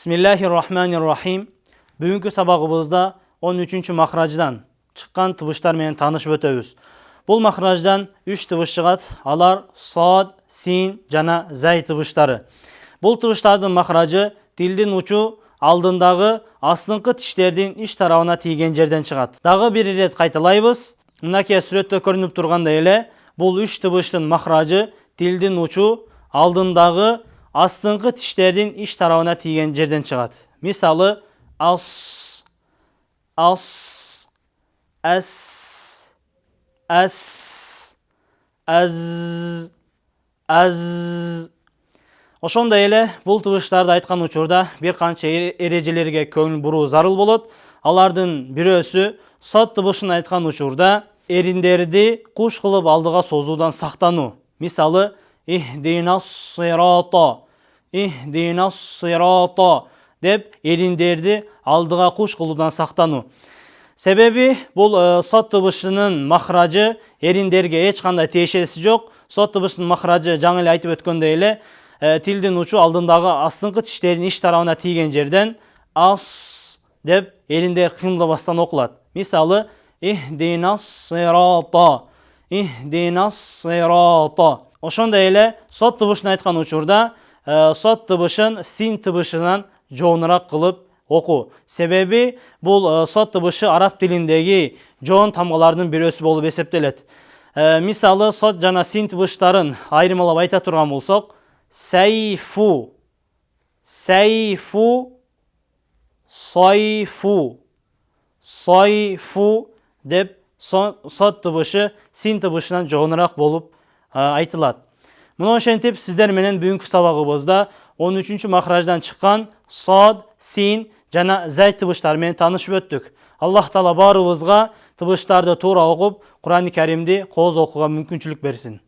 Bismillahirrahmanirrahim. Бүгінгі сабағыбызда 13-чі махраждан шыққан тыбыштар менен танышып өтөбүз. Бұл махраждан 3 тыбыш чыгат. Алар сад, син жана зай тыбыштары. Бұл тыбыштардын махражы тилдин учу алдындагы астыңкы тиштердин ич тарабына тийген жерден чыгат. Дагы бир ирет кайталайбыз. Мынакей сүрөттө көрүнүп тургандай эле, бул 3 тыбыштын махражы тилдин учу алдындагы астыңкы тиштердин ич тарабына тийген жерден чыгат. Мисалы ас, ас, әс, әс, әз, әз. Ошондой эле бул тыбыштарды айткан учурда бир канча эрежелерге көңүл буруу зарыл болот. Алардын бирөөсү сот тыбышын айткан учурда эриндерди куш кылып алдыга созуудан сактануу. Мисалы ихдинас сирата, ихдинас сирата деп эриндерди алдыга куш кылуудан сактануу. Себеби бул сот тыбышынын махражы эриндерге эч кандай тиешеси жок. Сот тыбышынын махражы жаңы эле айтып өткөндөй эле тилдин учу алдындагы астыңкы тиштердин ич тарабына тийген жерден ас деп эриндер кыймылдабастан окулат. Мисалы ихдинас сирата, ихдинас сирата. Ошондой эле сот тыбышын айткан учурда сот тыбышын син тыбышынан жоонураак кылып окуу. Себеби бул сот тыбышы араб тилиндеги жоон тамгалардын бирөөсү болуп эсептелет. Мисалы сот жана син тыбыштарын айырмалап айта турган болсок, сайфу, сайфу, сайфу, сайфу деп сот тыбышы син тыбышынан жоонураак болуп айтылат. Муну ошентип сиздер менен бүгүнкү сабагыбызда 13-чү махраждан чыккан сад, син жана зай тыбыштары менен таанышып өттүк. Аллах Таала баарыбызга тыбыштарды туура окуп, Кур'ан-ы Каримди кооз окууга мүмкүнчүлүк берсин.